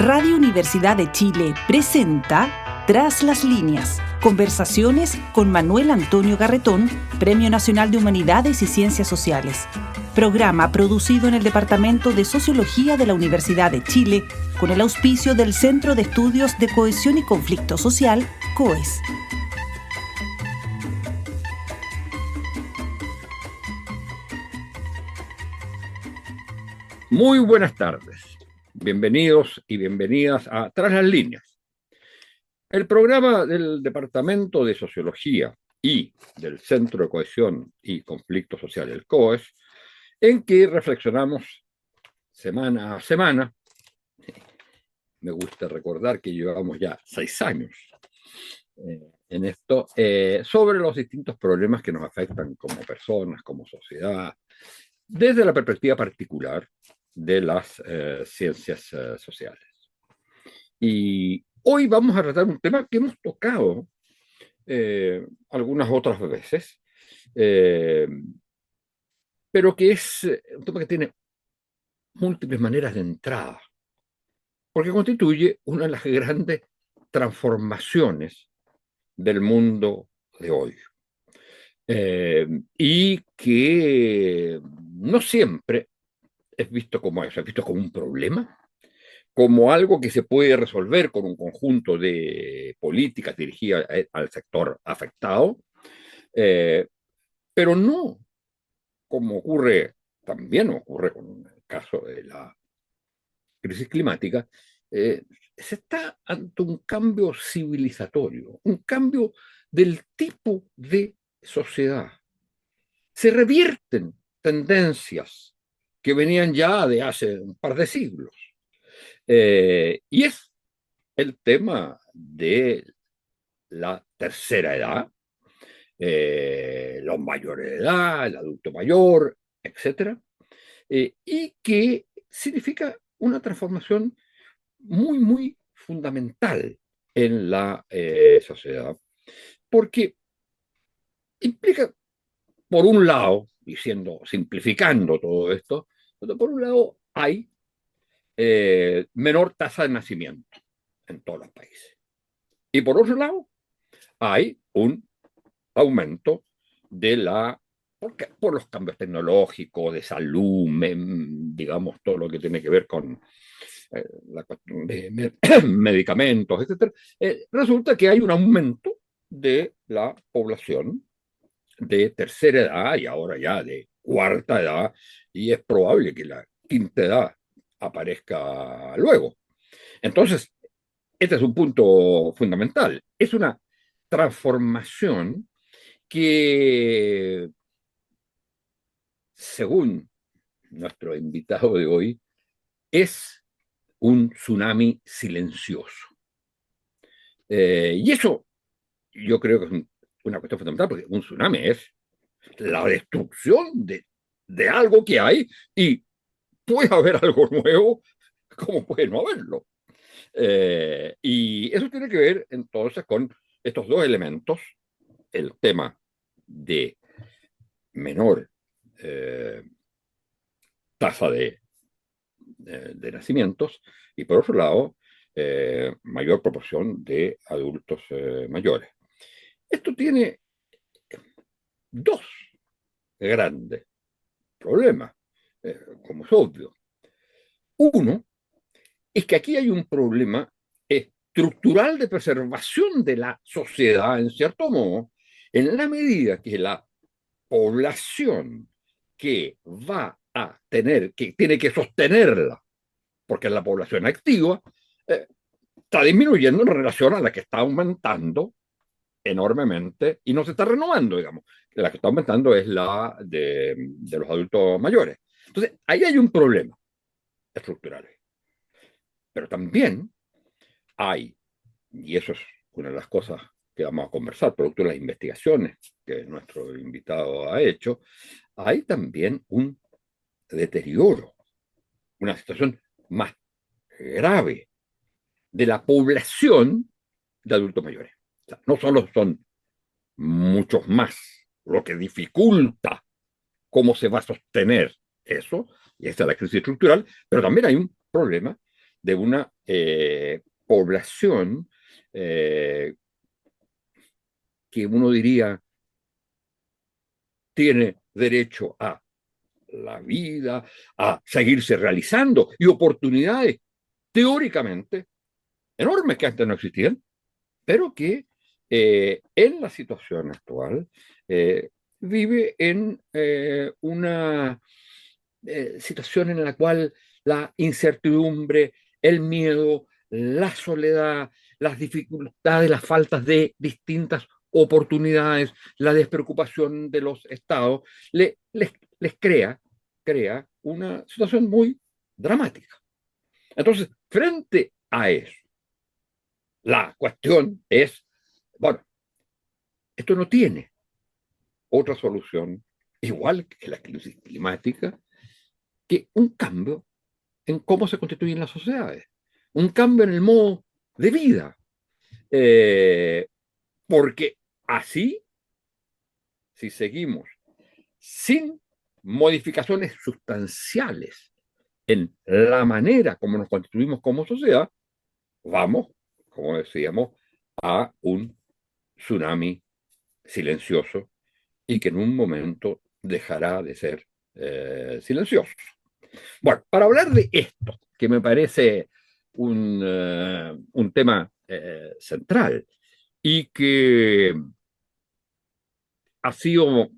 Radio Universidad de Chile presenta Tras las líneas, conversaciones con Manuel Antonio Garretón, Premio Nacional de Humanidades y Ciencias Sociales. Programa producido en el Departamento de Sociología de la Universidad de Chile con el auspicio del Centro de Estudios de Cohesión y Conflicto Social, COES. Muy buenas tardes. Bienvenidos y bienvenidas a Tras las líneas, el programa del Departamento de Sociología y del Centro de Cohesión y Conflicto Social, el COES, en que reflexionamos semana a semana. Me gusta recordar que llevamos ya 6 años en esto, sobre los distintos problemas que nos afectan como personas, como sociedad, desde la perspectiva particular de las ciencias sociales. Y hoy vamos a tratar un tema que hemos tocado algunas otras veces, pero que es un tema que tiene múltiples maneras de entrada, porque constituye una de las grandes transformaciones del mundo de hoy. Y que no siempre es visto como eso, es visto como un problema, como algo que se puede resolver con un conjunto de políticas dirigidas al sector afectado, pero no como también ocurre con el caso de la crisis climática. Se está ante un cambio civilizatorio, un cambio del tipo de sociedad. Se revierten tendencias que venían ya de hace un par de siglos. Y es el tema de la tercera edad, los mayores de edad, el adulto mayor, etc. Y que significa una transformación muy, muy fundamental en la sociedad, porque implica, por un lado, simplificando todo esto, por un lado hay menor tasa de nacimiento en todos los países. Y por otro lado, hay un aumento por los cambios tecnológicos, de salud, digamos, todo lo que tiene que ver con la cuestión de medicamentos, etc. Resulta que hay un aumento de la población de tercera edad y ahora ya de cuarta edad, y es probable que la quinta edad aparezca luego. Entonces, este es un punto fundamental. Es una transformación que, según nuestro invitado de hoy, es un tsunami silencioso. Y eso yo creo que es una cuestión fundamental, porque un tsunami es la destrucción de algo que hay, y puede haber algo nuevo como puede no haberlo. Y eso tiene que ver entonces con estos dos elementos: el tema de menor tasa de nacimientos, y por otro lado, mayor proporción de adultos mayores. Esto tiene dos grandes problemas, como es obvio. Uno es que aquí hay un problema estructural de preservación de la sociedad, en cierto modo, en la medida que la población que tiene que sostenerla, porque es la población activa, está disminuyendo en relación a la que está aumentando enormemente y no se está renovando, digamos. La que está aumentando es la de los adultos mayores. Entonces, ahí hay un problema estructural. Pero también hay, y eso es una de las cosas que vamos a conversar, producto de las investigaciones que nuestro invitado ha hecho, hay también un deterioro, una situación más grave de la población de adultos mayores. O sea, no solo son muchos más, lo que dificulta cómo se va a sostener eso, y esta es la crisis estructural, pero también hay un problema de una población eh, que uno diría tiene derecho a la vida, a seguirse realizando y oportunidades teóricamente enormes que antes no existían, pero que en la situación actual vive en una situación en la cual la incertidumbre, el miedo, la soledad, las dificultades, las faltas de distintas oportunidades, la despreocupación de los estados, les crea una situación muy dramática. Entonces, frente a eso, la cuestión es, bueno, esto no tiene otra solución, igual que la crisis climática, que un cambio en cómo se constituyen las sociedades, un cambio en el modo de vida, eh, porque así, si seguimos sin modificaciones sustanciales en la manera como nos constituimos como sociedad, vamos, como decíamos, a un tsunami silencioso y que en un momento dejará de ser silencioso. Bueno, para hablar de esto, que me parece un tema central y que ha sido,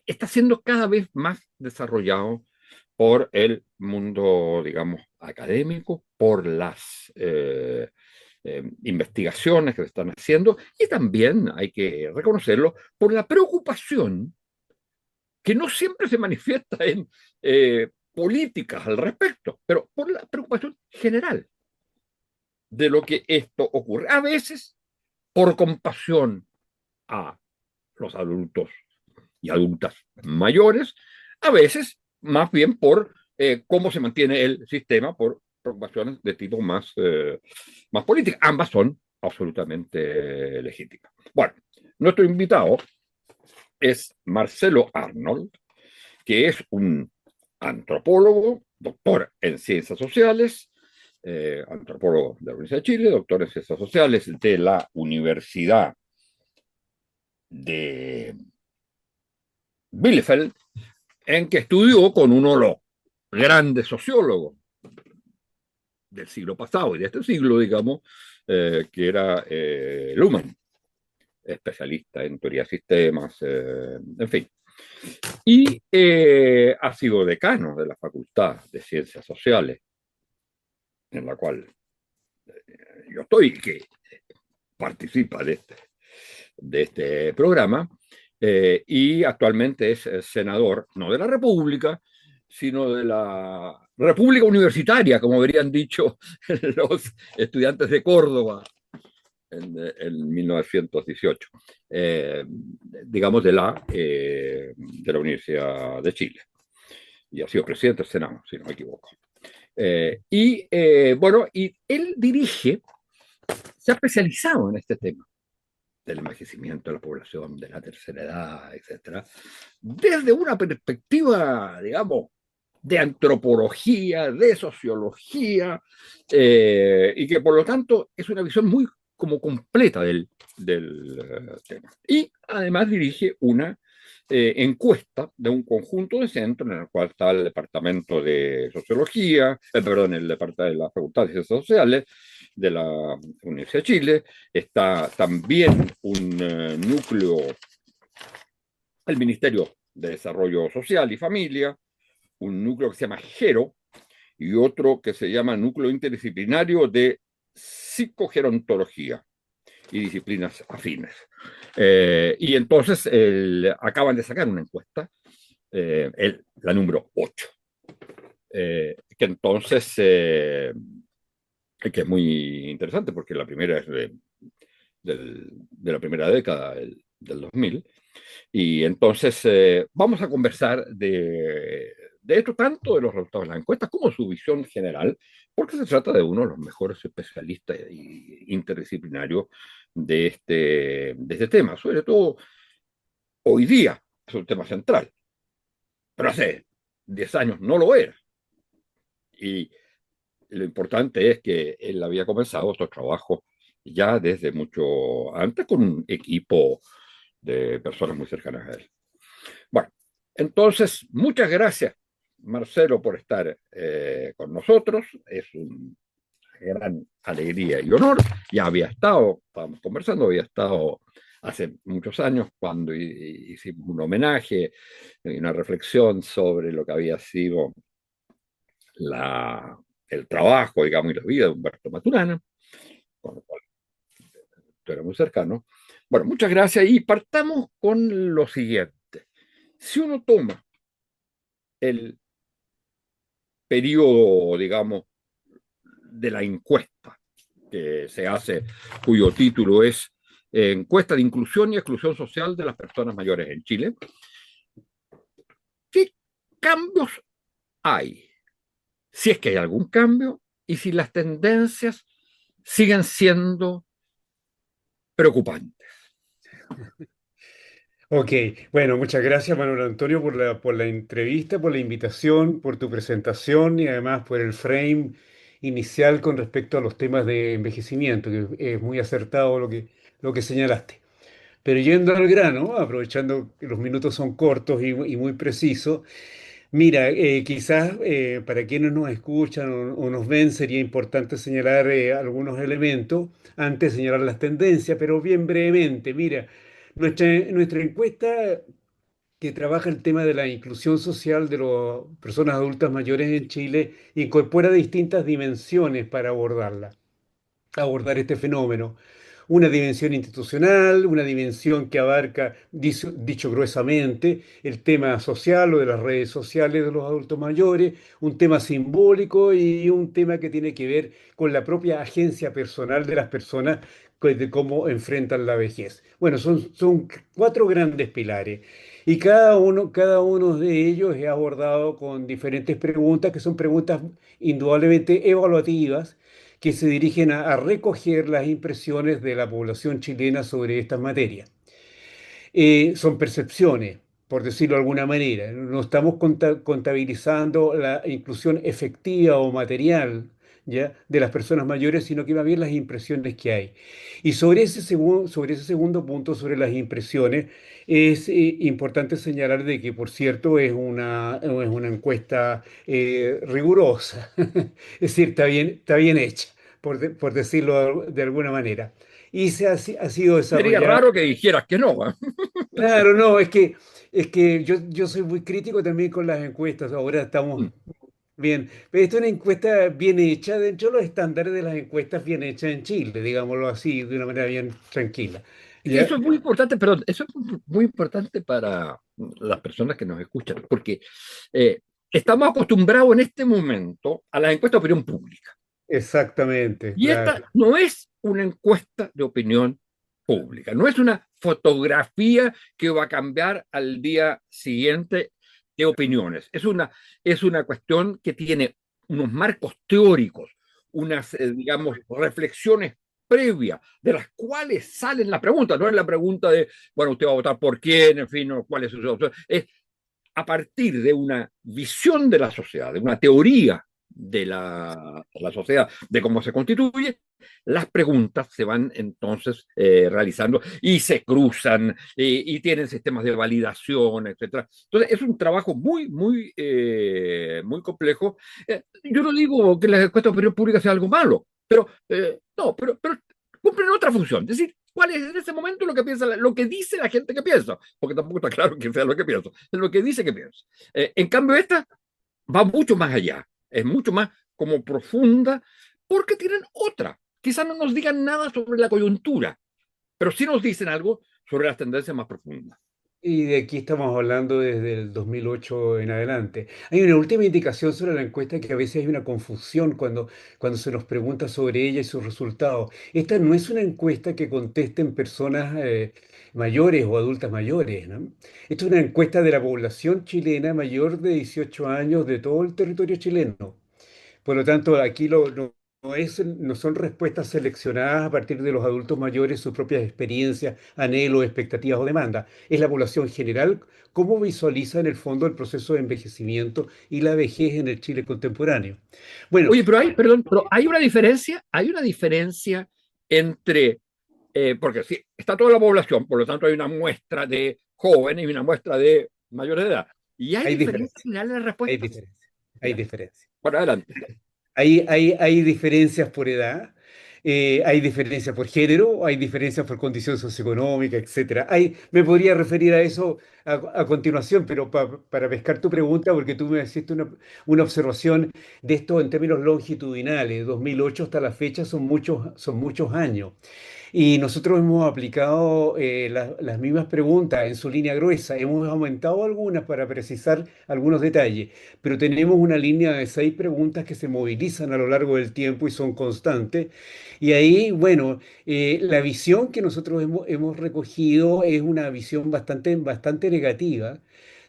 está siendo cada vez más desarrollado por el mundo, digamos, académico, por las investigaciones que se están haciendo y también, hay que reconocerlo, por la preocupación que no siempre se manifiesta en políticas al respecto, pero por la preocupación general de lo que esto ocurre. A veces por compasión a los adultos y adultas mayores, a veces más bien por cómo se mantiene el sistema, por preocupaciones de tipo más política. Ambas son absolutamente legítimas. Bueno, nuestro invitado es Marcelo Arnold, que es un antropólogo, doctor en ciencias sociales, antropólogo de la Universidad de Chile, doctor en ciencias sociales de la Universidad de Bielefeld, en que estudió con uno de los grandes sociólogos del siglo pasado y de este siglo, digamos, que era Luhmann, especialista en teoría de sistemas, en fin. Y ha sido decano de la Facultad de Ciencias Sociales, en la cual yo estoy, que participa de este programa, y actualmente es senador, no de la República, sino de la República Universitaria, como habrían dicho los estudiantes de Córdoba en 1918, digamos de la Universidad de Chile. Y ha sido presidente del Senado, si no me equivoco. Bueno, y él se ha especializado en este tema del envejecimiento de la población, de la tercera edad, etcétera, desde una perspectiva, digamos, de antropología, de sociología, y que por lo tanto es una visión muy como completa del tema. Y además dirige una encuesta de un conjunto de centros en el cual está el Departamento de Sociología, perdón, el Departamento de la Facultad de Ciencias Sociales de la Universidad de Chile, está también un núcleo, el Ministerio de Desarrollo Social y Familia, un núcleo que se llama GERO y otro que se llama Núcleo Interdisciplinario de Psicogerontología y disciplinas afines. Y entonces acaban de sacar una encuesta, la número 8, que entonces, que es muy interesante porque la primera es de la primera década del 2000. Y entonces vamos a conversar de esto, tanto de los resultados de las encuestas como su visión general, porque se trata de uno de los mejores especialistas interdisciplinarios de este tema. Sobre todo hoy día es un tema central, pero hace 10 años no lo era. Y lo importante es que él había comenzado estos trabajos ya desde mucho antes con un equipo de personas muy cercanas a él. Bueno, entonces, muchas gracias, Marcelo, por estar con nosotros. Es una gran alegría y honor. Ya había estado, estábamos conversando, había estado hace muchos años cuando hicimos un homenaje y una reflexión sobre lo que había sido la, el trabajo, digamos, y la vida de Humberto Maturana, con lo cual tú eres muy cercano. Bueno, muchas gracias y partamos con lo siguiente. Si uno toma el periodo, digamos, de la encuesta que se hace, cuyo título es Encuesta de Inclusión y Exclusión Social de las Personas Mayores en Chile, ¿qué cambios hay? Si es que hay algún cambio y si las tendencias siguen siendo preocupantes. Ok, bueno, muchas gracias Manuel Antonio por la entrevista, por la invitación, por tu presentación y además por el frame inicial con respecto a los temas de envejecimiento, que es muy acertado lo que señalaste. Pero yendo al grano, aprovechando que los minutos son cortos y muy precisos, mira, quizás para quienes nos escuchan o nos ven sería importante señalar algunos elementos antes de señalar las tendencias, pero bien brevemente. Mira, nuestra encuesta que trabaja el tema de la inclusión social de las personas adultas mayores en Chile incorpora distintas dimensiones para abordar este fenómeno. Una dimensión institucional, una dimensión que abarca, dicho gruesamente, el tema social o de las redes sociales de los adultos mayores, un tema simbólico y un tema que tiene que ver con la propia agencia personal de las personas, de cómo enfrentan la vejez. Bueno, son cuatro grandes pilares. Y cada uno de ellos es abordado con diferentes preguntas, que son preguntas indudablemente evaluativas, que se dirigen a recoger las impresiones de la población chilena sobre estas materias. Son percepciones, por decirlo de alguna manera. No estamos contabilizando la inclusión efectiva o material, ¿ya?, de las personas mayores, sino que más bien las impresiones que hay. Y sobre ese segundo punto, sobre las impresiones, es importante señalar de que, por cierto, es una encuesta rigurosa, es decir, está bien hecha, por decirlo de alguna manera. Y ha sido Sería desarrollada. raro que dijeras que no. ¿Eh? Claro, no, es que yo soy muy crítico también con las encuestas. Ahora estamos bien. Pero esta es una encuesta bien hecha dentro de los estándares de las encuestas bien hechas en Chile, digámoslo así, de una manera bien tranquila. ¿Ya? Eso es muy importante, perdón, eso es muy importante para las personas que nos escuchan, porque eh, estamos acostumbrados en este momento a las encuestas de opinión pública. Exactamente, Y esta claro. no es una encuesta de opinión pública, no es una fotografía que va a cambiar al día siguiente de opiniones. Es una cuestión que tiene unos marcos teóricos, unas, digamos, reflexiones previas, de las cuales salen las preguntas. No es la pregunta de, bueno, usted va a votar por quién, en fin, o cuál es su opción. Es a partir de una visión de la sociedad, de una teoría de la sociedad, de cómo se constituye, las preguntas se van entonces realizando y se cruzan y tienen sistemas de validación, etcétera. Entonces es un trabajo muy complejo. Yo no digo que la encuesta de opinión pública sea algo malo, pero no, pero cumplen otra función. Es decir, ¿cuál es en ese momento lo que piensa, lo que dice la gente que piensa? Porque tampoco está claro que sea lo que pienso, es lo que dice que piensa. En cambio, esta va mucho más allá, es mucho más como profunda, porque tienen otra. Quizás no nos digan nada sobre la coyuntura, pero sí nos dicen algo sobre las tendencias más profundas. Y de aquí estamos hablando desde el 2008 en adelante. Hay una última indicación sobre la encuesta, que a veces hay una confusión cuando se nos pregunta sobre ella y sus resultados. Esta no es una encuesta que contesten personas mayores o adultas mayores, ¿no? Esta es una encuesta de la población chilena mayor de 18 años de todo el territorio chileno. Por lo tanto, aquí no son respuestas seleccionadas a partir de los adultos mayores, sus propias experiencias, anhelos, expectativas o demandas. Es la población general cómo visualiza en el fondo el proceso de envejecimiento y la vejez en el Chile contemporáneo. Bueno, Oye, pero perdón, pero hay una diferencia entre, porque sí, está toda la población, por lo tanto hay una muestra de jóvenes y una muestra de mayores de edad. ¿Y hay hay diferencia diferencias, final en las hay respuestas? diferencias, hay Ya, diferencias. para adelante. Hay diferencias por edad, hay diferencias por género, hay diferencias por condición socioeconómica, etcétera. Me podría referir a eso a continuación, pero para pescar tu pregunta, porque tú me hiciste una observación de esto en términos longitudinales, 2008 hasta la fecha son muchos años. Y nosotros hemos aplicado las mismas preguntas en su línea gruesa. Hemos aumentado algunas para precisar algunos detalles, pero tenemos una línea de 6 preguntas que se movilizan a lo largo del tiempo y son constantes. Y ahí, bueno, la visión que nosotros hemos recogido es una visión bastante negativa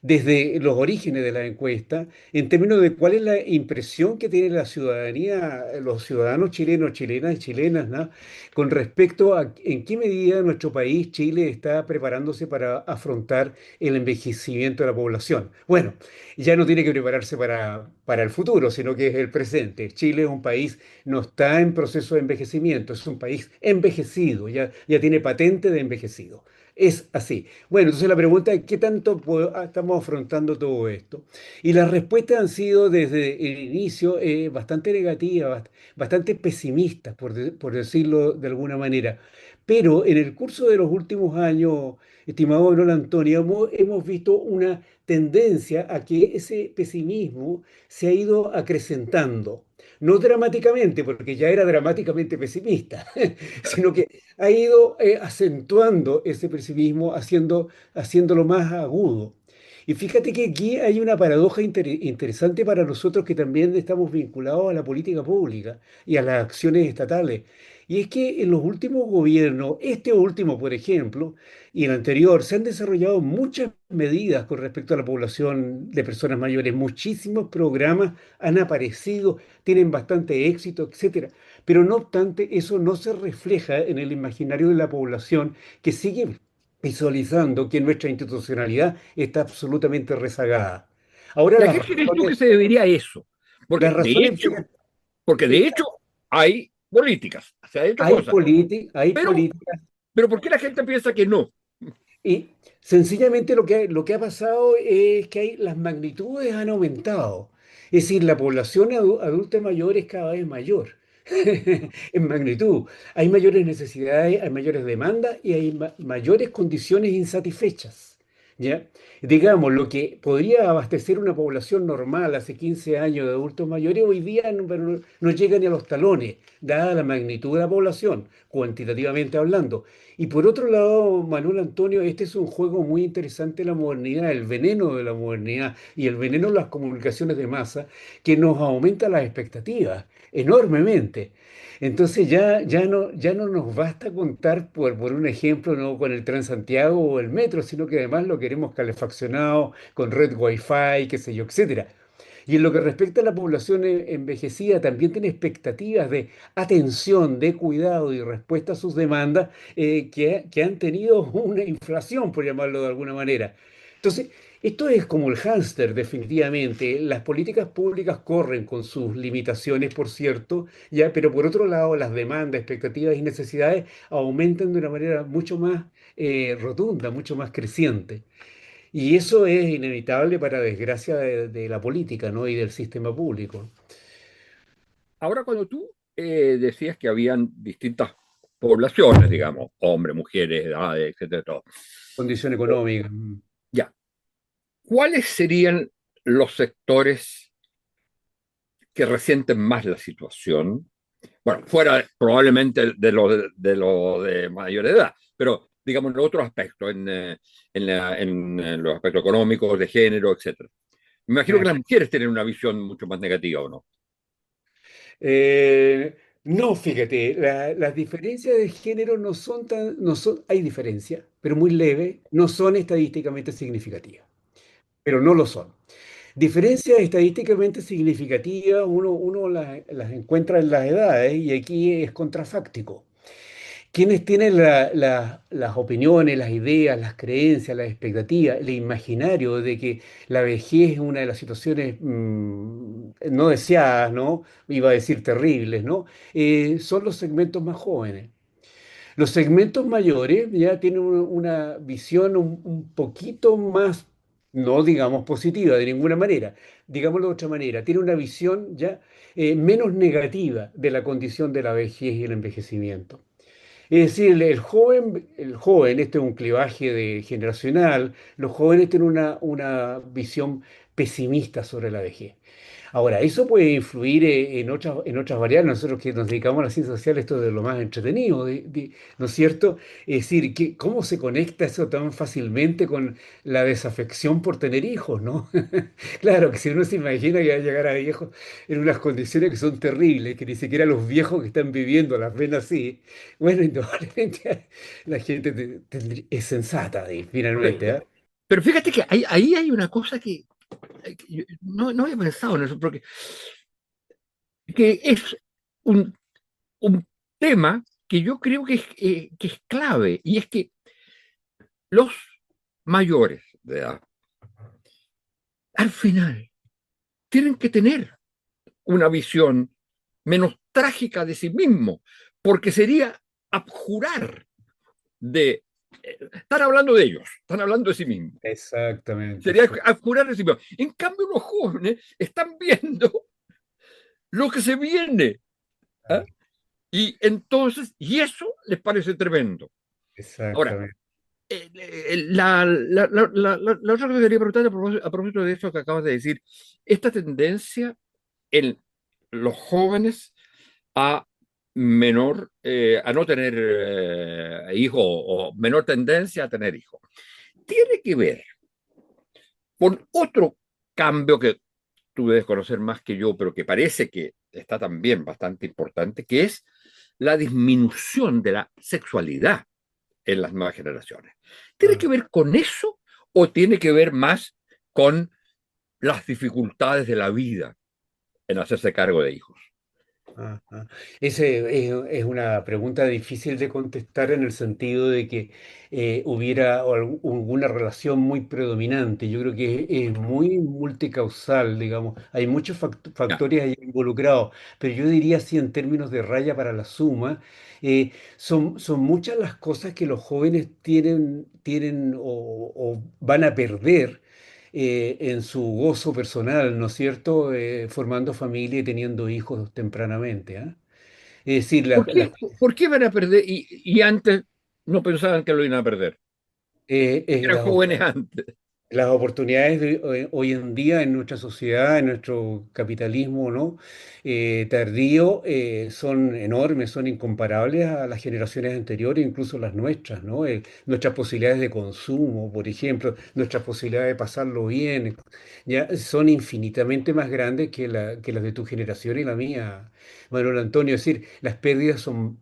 desde los orígenes de la encuesta, en términos de cuál es la impresión que tiene la ciudadanía, los ciudadanos chilenos, chilenas y chilenas, ¿no? Con respecto a en qué medida nuestro país, Chile, está preparándose para afrontar el envejecimiento de la población. Bueno, ya no tiene que prepararse para el futuro, sino que es el presente. Chile es un país, no está en proceso de envejecimiento, es un país envejecido, ya tiene patente de envejecido. Es así. Bueno, entonces la pregunta es, ¿qué tanto estamos afrontando todo esto? Y las respuestas han sido desde el inicio bastante negativas, bastante pesimistas, por decirlo de alguna manera. Pero en el curso de los últimos años, estimado Manuel Antonio, hemos visto una tendencia a que ese pesimismo se ha ido acrecentando. No dramáticamente, porque ya era dramáticamente pesimista, sino que ha ido acentuando ese pesimismo, haciéndolo más agudo. Y fíjate que aquí hay una paradoja interesante para nosotros que también estamos vinculados a la política pública y a las acciones estatales. Y es que en los últimos gobiernos, este último, por ejemplo, y el anterior, se han desarrollado muchas medidas con respecto a la población de personas mayores. Muchísimos programas han aparecido, tienen bastante éxito, etcétera. Pero no obstante, eso no se refleja en el imaginario de la población que sigue visualizando que nuestra institucionalidad está absolutamente rezagada. Ahora ¿Y a qué crees tú que se debería eso? las Porque de razones, hecho, fíjate, porque de hecho hay políticas, se ha hecho cosas, hay pero, políticas pero ¿por qué la gente piensa que no? y sencillamente lo que ha pasado es que las magnitudes han aumentado. Es decir, la población adulta mayor es cada vez mayor en magnitud. Hay mayores necesidades, hay mayores demandas y hay mayores condiciones insatisfechas. ¿Ya? Digamos, lo que podría abastecer una población normal hace 15 años de adultos mayores, hoy día no llega ni a los talones, dada la magnitud de la población, cuantitativamente hablando. Y por otro lado, Manuel Antonio, este es un juego muy interesante de la modernidad, el veneno de la modernidad y el veneno de las comunicaciones de masa, que nos aumenta las expectativas enormemente. Entonces ya no nos basta contar, por un ejemplo, no con el Transantiago o el metro, sino que además lo queremos calefaccionado, con red Wi-Fi, qué sé yo, etcétera. Y en lo que respecta a la población envejecida, también tiene expectativas de atención, de cuidado y respuesta a sus demandas que han tenido una inflación, por llamarlo de alguna manera. Entonces, esto es como el hámster, definitivamente. Las políticas públicas corren con sus limitaciones, por cierto, ya, pero por otro lado, las demandas, expectativas y necesidades aumentan de una manera mucho más rotunda, mucho más creciente. Y eso es inevitable para desgracia de la política, ¿no? Y del sistema público. Ahora, cuando tú decías que habían distintas poblaciones, digamos, hombres, mujeres, edades, etcétera, todo, Condición económica. ya, ¿cuáles serían los sectores que resienten más la situación? Bueno, fuera probablemente de mayor edad, pero digamos en otros aspectos, en los aspectos económicos, de género, etcétera. Me imagino que Eh, las mujeres tienen una visión mucho más negativa, ¿o no? no, fíjate, las diferencias de género hay diferencias, pero muy leve, no son estadísticamente significativas, pero no lo son. Diferencias estadísticamente significativas uno las encuentra en las edades y aquí es contrafáctico. Quienes tienen las opiniones, las ideas, las creencias, las expectativas, el imaginario de que la vejez es una de las situaciones no deseadas, ¿no? Iba a decir terribles, ¿no? Son los segmentos más jóvenes. Los segmentos mayores ya tienen una visión un poquito más, no digamos positiva de ninguna manera, digámoslo de otra manera, tienen una visión ya menos negativa de la condición de la vejez y el envejecimiento. Es decir, este es un clivaje generacional, los jóvenes tienen una visión pesimista sobre la vejez. Ahora, eso puede influir en otras variables. Nosotros que nos dedicamos a las ciencias sociales, esto es de lo más entretenido, ¿no es cierto? Es decir, ¿cómo se conecta eso tan fácilmente con la desafección por tener hijos, ¿no? Claro, que si uno se imagina que va a llegar a viejos en unas condiciones que son terribles, que ni siquiera los viejos que están viviendo las ven así, bueno, indudablemente la gente es sensata, finalmente, Correcto. ¿ah? Pero fíjate que ahí hay una cosa que yo no había pensado en eso, porque que es un, un tema que yo creo que es clave, y es que los mayores de edad, al final, tienen que tener una visión menos trágica de sí mismo, porque sería abjurar de... Están hablando de ellos, están hablando de sí mismos. Exactamente, Sería sí. abjurar de sí mismos. En cambio, los jóvenes están viendo lo que se viene. ¿Ah? Y entonces, y eso les parece tremendo. Ahora, Exactamente. la otra cosa que quería preguntar a propósito de eso que acabas de decir, esta tendencia en los jóvenes a a no tener hijos o menor tendencia a tener hijos, tiene que ver con otro cambio que tú debes conocer más que yo, pero que parece que está también bastante importante, que es la disminución de la sexualidad en las nuevas generaciones. ¿Tiene Ah. que ver con eso o tiene que ver más con las dificultades de la vida en hacerse cargo de hijos? Ajá. Es una pregunta difícil de contestar en el sentido de que hubiera alguna relación muy predominante. Yo creo que es muy multicausal, digamos. Hay muchos Ya. factores ahí involucrados, pero yo diría así en términos de raya para la suma, son muchas las cosas que los jóvenes tienen o van a perder en su gozo personal, ¿no es cierto? Formando familia y teniendo hijos tempranamente, ¿ah? Es decir, ¿Por qué van a perder? Y antes no pensaban que lo iban a perder. es Eran jóvenes antes. las oportunidades de hoy en día en nuestra sociedad, en nuestro capitalismo, ¿no? Tardío, son enormes, son incomparables a las generaciones anteriores, incluso las nuestras, ¿no? Nuestras posibilidades de consumo, por ejemplo, nuestras posibilidades de pasarlo bien, ya son infinitamente más grandes que las de tu generación y la mía, Manuel Antonio. Es decir, las pérdidas son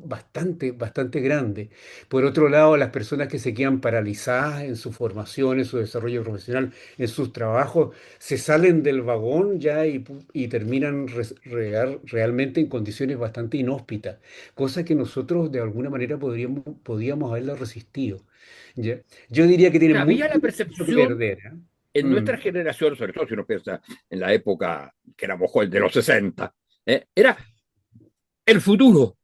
bastante grandes. Por otro lado, las personas que se quedan paralizadas en su formación, en su desarrollo profesional, en sus trabajos, se salen del vagón ya y terminan realmente en condiciones bastante inhóspitas, cosa que nosotros de alguna manera podíamos haberla resistido. ¿Ya? Yo diría que tienen Había la mucho que percepción perder, ¿eh? en Mm, nuestra generación, sobre todo si uno piensa en la época que éramos jóvenes de los 60, era el futuro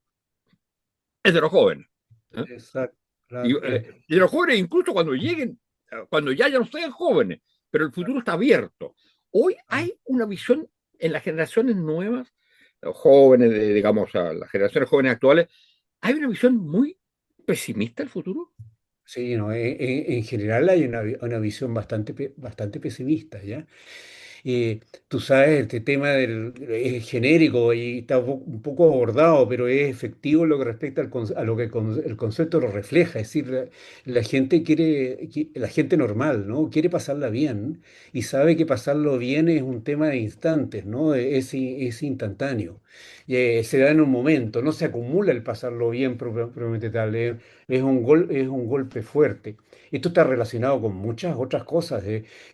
es de los jóvenes. ¿Eh? exacto, Y, claro, de los jóvenes incluso cuando lleguen, cuando ya no sean jóvenes, pero el futuro está abierto. Hoy hay una visión en las generaciones nuevas, los jóvenes, digamos, a las generaciones jóvenes actuales, hay una visión muy pesimista del futuro. sí, no, en general hay una visión bastante pesimista, ¿ya? Tú sabes, este tema es genérico y está un poco abordado, pero es efectivo en lo que respecta a lo que el concepto lo refleja. Es decir, la gente la gente normal, ¿no? Quiere pasarla bien y sabe que pasarlo bien es un tema de instantes, ¿no? Es instantáneo. Se da en un momento, no se acumula el pasarlo bien propiamente tal. Es un golpe fuerte. esto está relacionado con muchas otras cosas.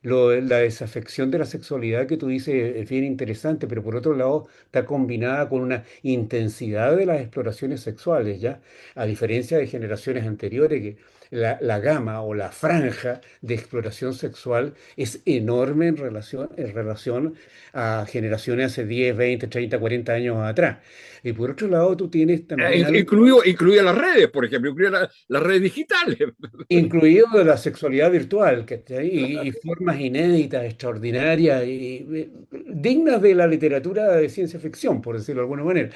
La desafección de la sexualidad que tú dices es bien interesante, pero por otro lado está combinada con una intensidad de las exploraciones sexuales, ¿ya? A diferencia de generaciones anteriores, que la gama o la franja de exploración sexual es enorme en relación a generaciones hace 10, 20, 30, 40 años atrás. Y por otro lado, tú tienes también algo Incluía las redes, por ejemplo, incluía las redes digitales. incluido de la sexualidad virtual, ¿cachai? Y formas inéditas, extraordinarias y dignas de la literatura de ciencia ficción, por decirlo de alguna manera.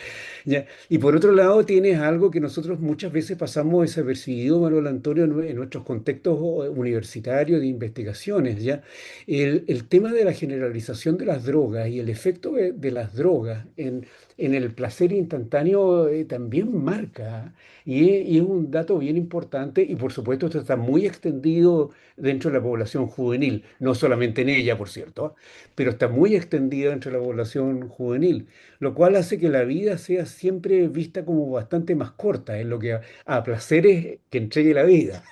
¿Ya? Y por otro lado, tienes algo que nosotros muchas veces pasamos desapercibido, Manuel Antonio, en nuestros contextos universitarios de investigaciones, ¿ya? El tema de la generalización de las drogas y el efecto de las drogas en el placer instantáneo también marca. Y es un dato bien importante y por supuesto esto está muy extendido dentro de la población juvenil, no solamente en ella, por cierto, pero está muy extendida dentro de la población juvenil, lo cual hace que la vida sea siempre vista como bastante más corta en lo que a placeres que entregue la vida.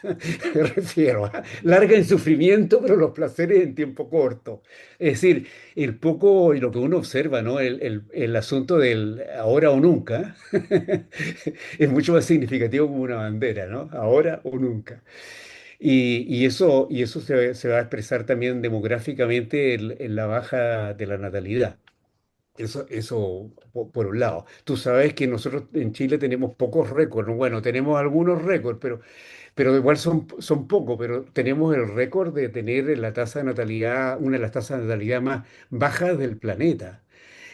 Me refiero a larga en sufrimiento, pero los placeres en tiempo corto. Es decir, el poco y lo que uno observa, ¿no? El asunto del ahora o nunca. Es mucho más significativo como una bandera, ¿no? Ahora o nunca. Y eso se va a expresar también demográficamente en la baja de la natalidad. Eso por un lado. Tú sabes que nosotros en Chile tenemos pocos récords, ¿no? Bueno, tenemos algunos récords, pero igual son pocos, pero tenemos el récord de tener la tasa de natalidad, una de las tasas de natalidad más bajas del planeta.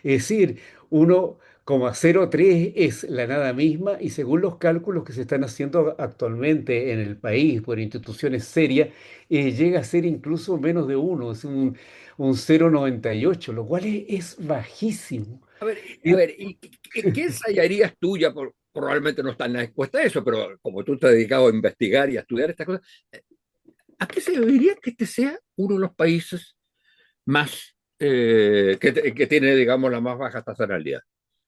Es decir, 1,03 es la nada misma y según los cálculos que se están haciendo actualmente en el país por instituciones serias, llega a ser incluso menos de uno, es un 0,98, lo cual es bajísimo. A Y ver, ¿qué ensayarías tú? Ya probablemente no está en la encuesta de eso, pero como tú te has dedicado a investigar y a estudiar estas cosas, ¿a qué se debería que este sea uno de los países más que tiene, digamos, la más baja tasa de natalidad?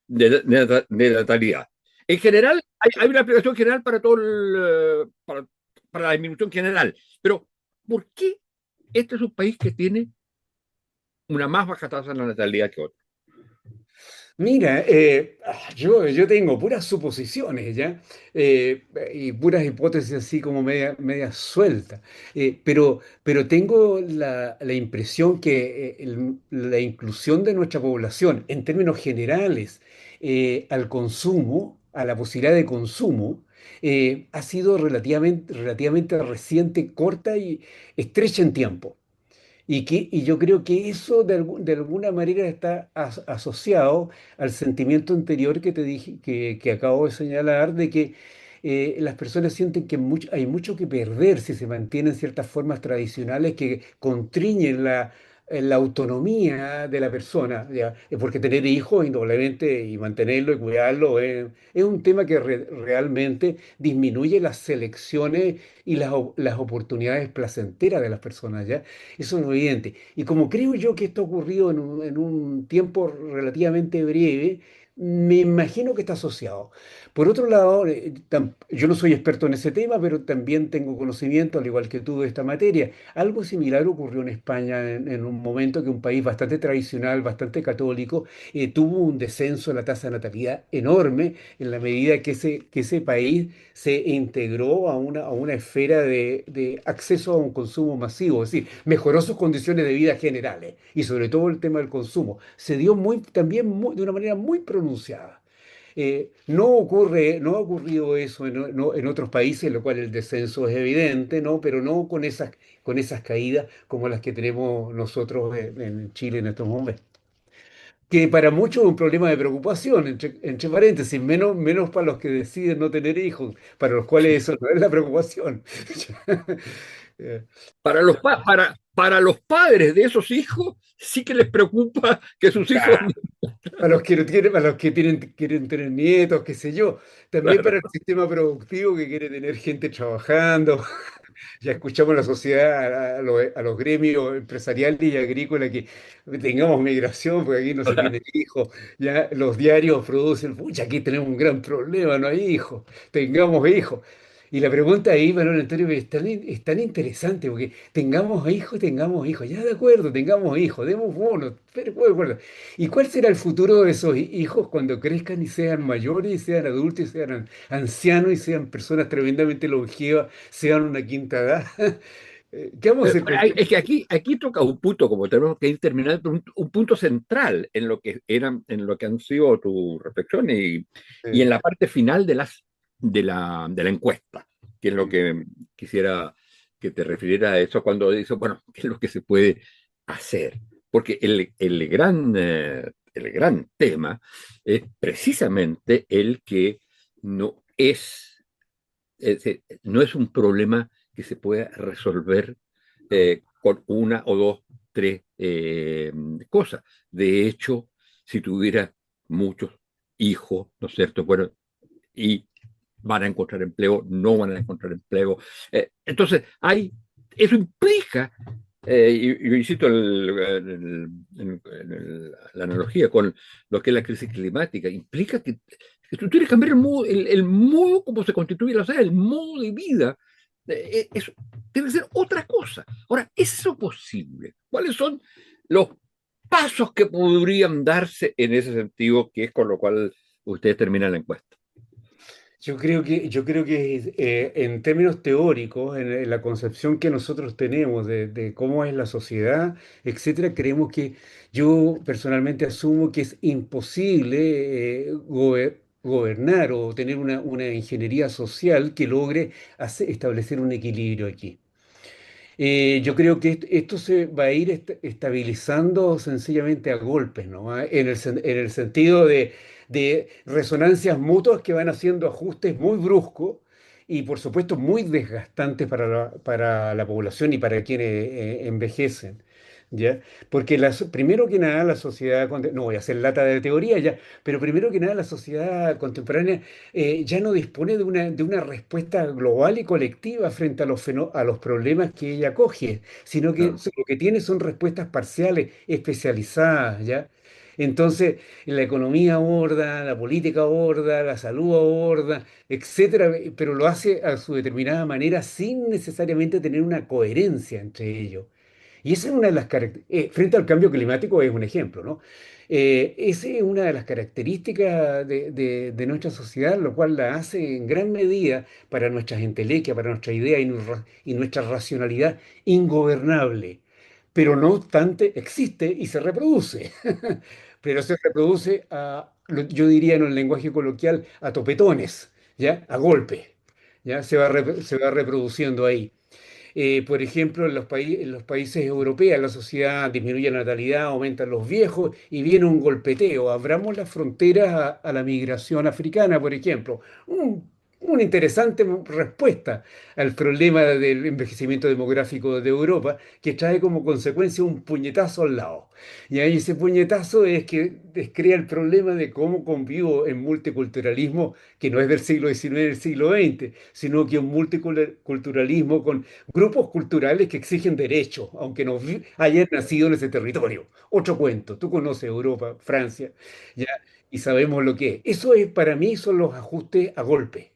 De natalidad. En general, hay una aplicación general para todo para la disminución general, pero ¿por qué este es un país que tiene una más baja tasa de natalidad que otro? mira, yo tengo puras suposiciones, ¿ya? Y puras hipótesis así como media sueltas. Pero tengo la impresión que la inclusión de nuestra población en términos generales al consumo, a la posibilidad de consumo, ha sido relativamente reciente, corta y estrecha en tiempo. Y yo creo que eso de alguna manera está asociado al sentimiento anterior que te dije, que acabo de señalar, de que las personas sienten que hay mucho que perder si se mantienen ciertas formas tradicionales que constriñen la autonomía de la persona, ¿ya? Porque tener hijos, indudablemente, y mantenerlo y cuidarlo es un tema que realmente disminuye las selecciones y las oportunidades placenteras de las personas, ¿ya? Eso es evidente. Y como creo yo que esto ha ocurrido en un tiempo relativamente breve, me imagino que está asociado. Por otro lado, yo no soy experto en ese tema, pero también tengo conocimiento, al igual que tú, de esta materia. Algo similar ocurrió en España en un momento que un país bastante tradicional, bastante católico, tuvo un descenso en la tasa de natalidad enorme en la medida que ese país se integró a una esfera de acceso a un consumo masivo, es decir, mejoró sus condiciones de vida generales y sobre todo el tema del consumo. Se dio también de una manera muy pronunciada. No ha ocurrido eso en otros países, en lo cual el descenso es evidente, ¿no? Pero no con esas caídas como las que tenemos nosotros en Chile en estos momentos. Que para muchos es un problema de preocupación, entre paréntesis, menos para los que deciden no tener hijos, para los cuales eso no es la preocupación. Eh, Para los padres de esos hijos, sí que les preocupa que sus hijos. ah, para los que quieren tener nietos, qué sé yo. También Claro. para el sistema productivo que quiere tener gente trabajando. Ya escuchamos a la sociedad, a los gremios empresariales y agrícolas que tengamos migración, porque aquí no se tiene hijos. Ya los diarios producen, pucha, aquí tenemos un gran problema, no hay hijos, tengamos hijos. Y la pregunta ahí, Manuel Antonio, es tan interesante, porque tengamos hijos, ya de acuerdo, tengamos hijos, demos bonos, pero de acuerdo. ¿Y cuál será el futuro de esos hijos cuando crezcan y sean mayores, y sean adultos, y sean ancianos, y sean personas tremendamente longevas, sean una quinta edad? ¿Qué vamos a hacer con Es que aquí toca un punto, como tenemos que ir terminando, un punto central en lo que en lo que han sido tus reflexiones y en eh, la parte final de la encuesta, que es lo que quisiera que te refiriera a eso cuando dices, bueno, ¿qué es lo que se puede hacer? Porque el gran tema es precisamente el que no no es un problema que se pueda resolver no, con una o dos, tres cosas. De hecho, si tuviera muchos hijos, ¿no es cierto? Bueno, y van a encontrar empleo, no van a encontrar empleo. Entonces, eso implica, y yo insisto la analogía con lo que es la crisis climática, implica que tú tienes que cambiar el modo como se constituye la sociedad, el modo de vida. Eso tiene que ser otra cosa. Ahora, ¿es eso posible? ¿Cuáles son los pasos que podrían darse en ese sentido, que es con lo cual ustedes terminan la encuesta? yo creo que en términos teóricos, en la concepción que nosotros tenemos de cómo es la sociedad, etcétera, creemos que yo personalmente asumo que es imposible gobernar o tener una ingeniería social que logre establecer un equilibrio aquí. Yo creo que esto se va a ir estabilizando sencillamente a golpes, ¿no? En el sentido de resonancias mutuas que van haciendo ajustes muy bruscos y por supuesto muy desgastantes para la población y para quienes envejecen. ¿Ya? Porque primero que nada la sociedad, no voy a hacer lata de teoría ya, pero primero que nada la sociedad contemporánea ya no dispone de una respuesta global y colectiva frente a los problemas que ella coge, sino que Claro. lo que tiene son respuestas parciales, especializadas, ¿ya? Entonces, la economía aborda, la política aborda, la salud aborda, etcétera, pero lo hace a su determinada manera sin necesariamente tener una coherencia entre ellos. Y esa es una de las características, frente al cambio climático es un ejemplo, ¿no? Esa es una de las características de nuestra sociedad, lo cual la hace en gran medida para nuestras entelequias, para nuestra idea y nuestra racionalidad ingobernable. Pero no obstante, existe y se reproduce. Pero se reproduce yo diría en un lenguaje coloquial, a topetones, ¿ya? A golpe, ¿ya? Se va reproduciendo ahí. Por ejemplo, en los países europeos la sociedad disminuye la natalidad, aumentan los viejos y viene un golpeteo. Abramos las fronteras a la migración africana, por ejemplo. Una interesante respuesta al problema del envejecimiento demográfico de Europa, que trae como consecuencia un puñetazo al lado. Y ahí ese puñetazo es que crea el problema de cómo convivo en multiculturalismo, que no es del siglo XIX, del siglo XX, sino que un multiculturalismo con grupos culturales que exigen derechos, aunque no hayan nacido en ese territorio. Otro cuento, tú conoces Europa, Francia, ¿ya? Y sabemos lo que es. Eso es, para mí, son los ajustes a golpe,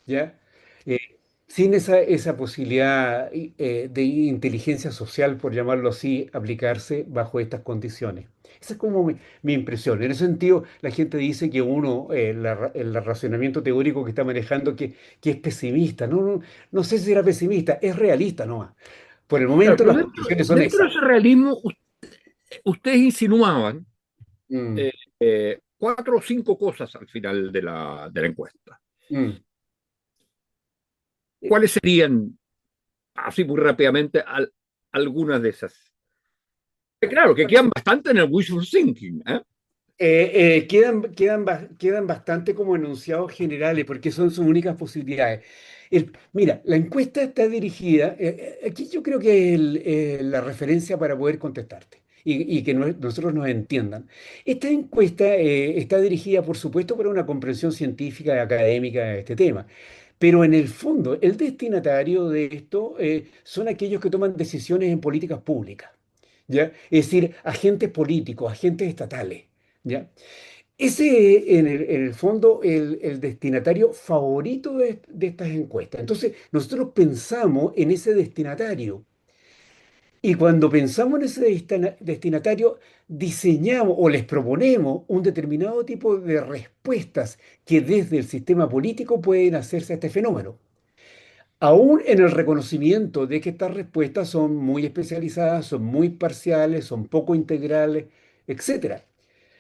¿ya? Eh, Sin esa posibilidad de inteligencia social, por llamarlo así, aplicarse bajo estas condiciones. Esa es como mi impresión. En ese sentido, la gente dice que uno, el racionamiento teórico que está manejando, que es pesimista. No, no, no sé si era pesimista, es realista nomás. Por el Claro, momento pero las condiciones son dentro de esas. ese realismo, ustedes insinuaban Mm, eh, cuatro o cinco cosas al final de la encuesta. mm. Eh, ¿Cuáles serían, así muy rápidamente, algunas de esas? Claro, que quedan bastante en el wishful thinking, ¿eh? quedan bastante como enunciados generales porque son sus únicas posibilidades. Mira, la encuesta está dirigida, aquí yo creo que es la referencia para poder contestarte y que nosotros nos entiendan. Esta encuesta está dirigida, por supuesto, para una comprensión científica y académica de este tema. Pero en el fondo, el destinatario de esto son aquellos que toman decisiones en políticas públicas, ¿ya? Es decir, agentes políticos, agentes estatales. ¿Ya? ese, en el fondo, el destinatario favorito de estas encuestas. Entonces, nosotros pensamos en ese destinatario. Y cuando pensamos en ese destinatario, diseñamos o les proponemos un determinado tipo de respuestas que desde el sistema político pueden hacerse a este fenómeno. Aún en el reconocimiento de que estas respuestas son muy especializadas, son muy parciales, son poco integrales, etcétera.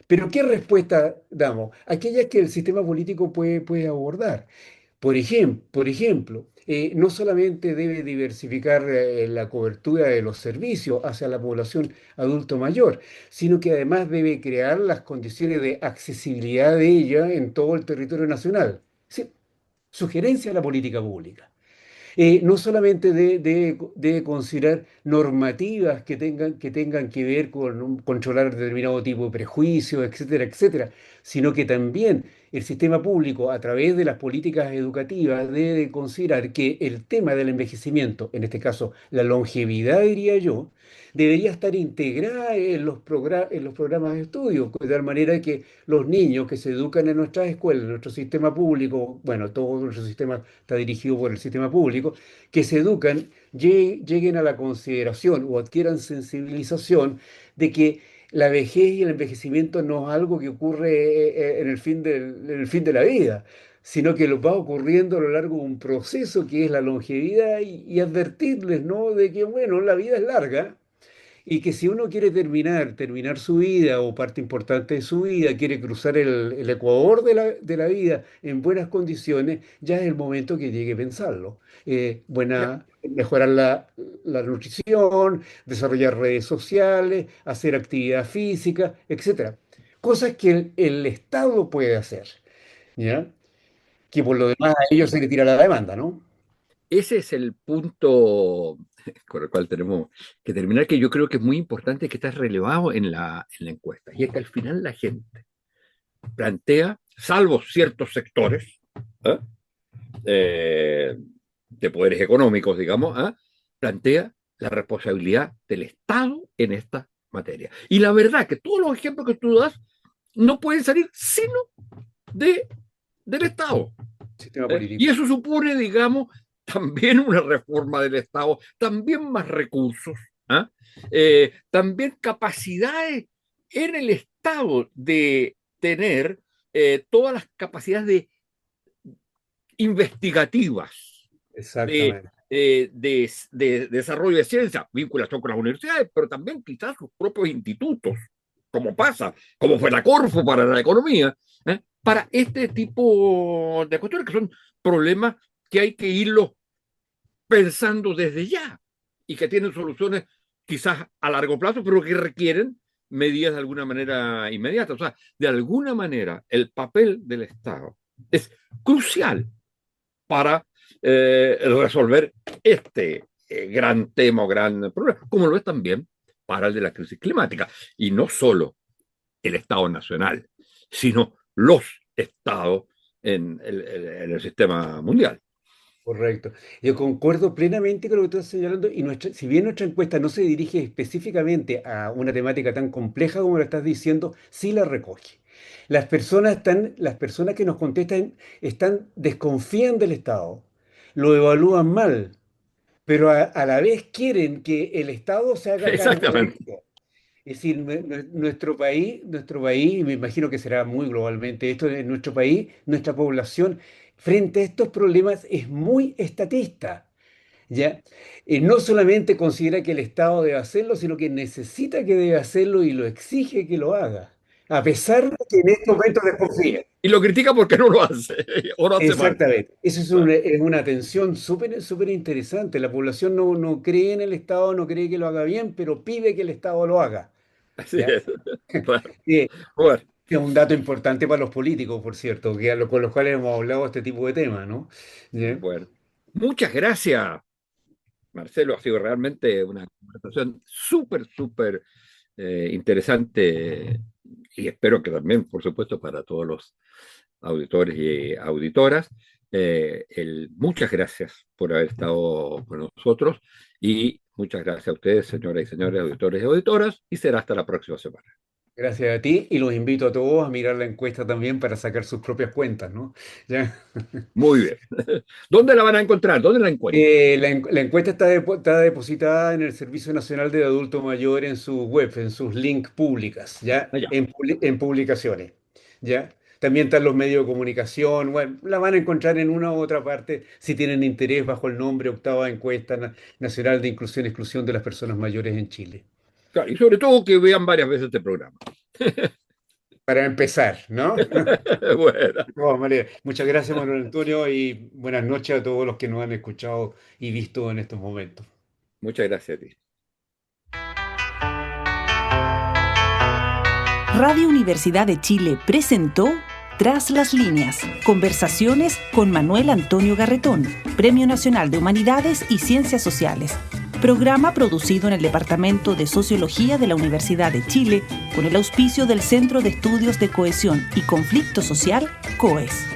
Pero ¿qué respuesta damos? Aquellas que el sistema político puede abordar. Por ejemplo, no solamente debe diversificar la cobertura de los servicios hacia la población adulto mayor, sino que además debe crear las condiciones de accesibilidad de ella en todo el territorio nacional. Sí, sugerencia a la política pública. No solamente debe considerar normativas que tengan que ver con controlar determinado tipo de prejuicios, etcétera, etcétera, sino que también el sistema público, a través de las políticas educativas, debe considerar que el tema del envejecimiento, en este caso la longevidad, diría yo, debería estar integrada en los programas de estudio, de tal manera que los niños que se educan en nuestras escuelas, en nuestro sistema público, bueno, todo nuestro sistema está dirigido por el sistema público, que se educan, lleguen a la consideración o adquieran sensibilización de que la vejez y el envejecimiento no es algo que ocurre en el fin de la vida, sino que lo va ocurriendo a lo largo de un proceso que es la longevidad y advertirles, ¿no? De que, bueno, la vida es larga y que si uno quiere terminar su vida o parte importante de su vida, quiere cruzar el ecuador de la vida en buenas condiciones, ya es el momento que llegue a pensarlo. Ya, Mejorar la nutrición, desarrollar redes sociales, hacer actividad física, etcétera. Cosas que el Estado puede hacer, ¿ya? Que por lo demás a ellos se le tira la demanda, ¿no? ese es el punto con el cual tenemos que terminar, que yo creo que es muy importante, que está relevado en la encuesta, y es que al final la gente plantea, salvo ciertos sectores, ¿eh? Eh, de poderes económicos, digamos, ¿eh? Plantea la responsabilidad del Estado en esta materia. Y la verdad que todos los ejemplos que tú das no pueden salir sino de, del Estado. Sistema Y político. eso supone, digamos, también una reforma del Estado, también más recursos, ¿eh? También capacidades en el Estado de tener todas las capacidades investigativas, de, Exactamente. de desarrollo de ciencia, vinculación con las universidades, pero también quizás sus propios institutos, como pasa, como fue la Corfo para la economía, para este tipo de cuestiones que son problemas que hay que irlos pensando desde ya y que tienen soluciones quizás a largo plazo, pero que requieren medidas de alguna manera inmediata. O sea, de alguna manera el papel del Estado es crucial para resolver este gran tema o gran problema, como lo es también para el de la crisis climática. Y no solo el Estado nacional, sino los estados en el sistema mundial. Correcto. Yo concuerdo plenamente con lo que tú estás señalando y si bien nuestra encuesta no se dirige específicamente a una temática tan compleja como lo estás diciendo, sí la recoge. Las personas que nos contestan desconfían del Estado, lo evalúan mal, pero a la vez quieren que el Estado se haga cargo de Exactamente. esto. Es decir, nuestro país, y me imagino que será muy globalmente esto, en nuestro país, nuestra población, frente a estos problemas es muy estatista, ¿ya? No solamente considera que el Estado debe hacerlo, sino que necesita que debe hacerlo y lo exige que lo haga, a pesar de que en estos momentos desconfía. Y lo critica porque no lo hace, o lo hace mal. Exactamente. Eso es una tensión súper súper interesante. La población no cree en el Estado, no cree que lo haga bien, pero pide que el Estado lo haga. Así ¿Ya? es. Bueno, Eh, bueno, Es un dato importante para los políticos, por cierto, con los cuales hemos hablado este tipo de temas, ¿no? ¿Ya? bueno. Muchas gracias, Marcelo. Ha sido realmente una conversación súper, súper interesante, y espero que también, por supuesto, para todos los auditores y auditoras. Muchas gracias por haber estado con nosotros y muchas gracias a ustedes, señoras y señores, auditores y auditoras, y será hasta la próxima semana. Gracias a ti y los invito a todos a mirar la encuesta también para sacar sus propias cuentas, ¿no? ¿Ya? Muy bien. ¿Dónde la van a encontrar? ¿Dónde la encuentran? La encuesta está depositada en el Servicio Nacional de Adulto Mayor en su web, en sus links públicas, ¿ya? Allá. En publicaciones, ¿ya? También están los medios de comunicación, bueno, la van a encontrar en una u otra parte si tienen interés bajo el nombre Octava Encuesta Nacional de Inclusión y Exclusión de las Personas Mayores en Chile. Claro, y sobre todo que vean varias veces este programa. Para empezar, ¿no? Bueno, De todas maneras, muchas gracias, Manuel Antonio, y buenas noches a todos los que nos han escuchado y visto en estos momentos. muchas gracias a ti. Radio Universidad de Chile presentó Tras las líneas, conversaciones con Manuel Antonio Garretón, Premio Nacional de Humanidades y Ciencias Sociales. Programa producido en el Departamento de Sociología de la Universidad de Chile con el auspicio del Centro de Estudios de Cohesión y Conflicto Social, COES.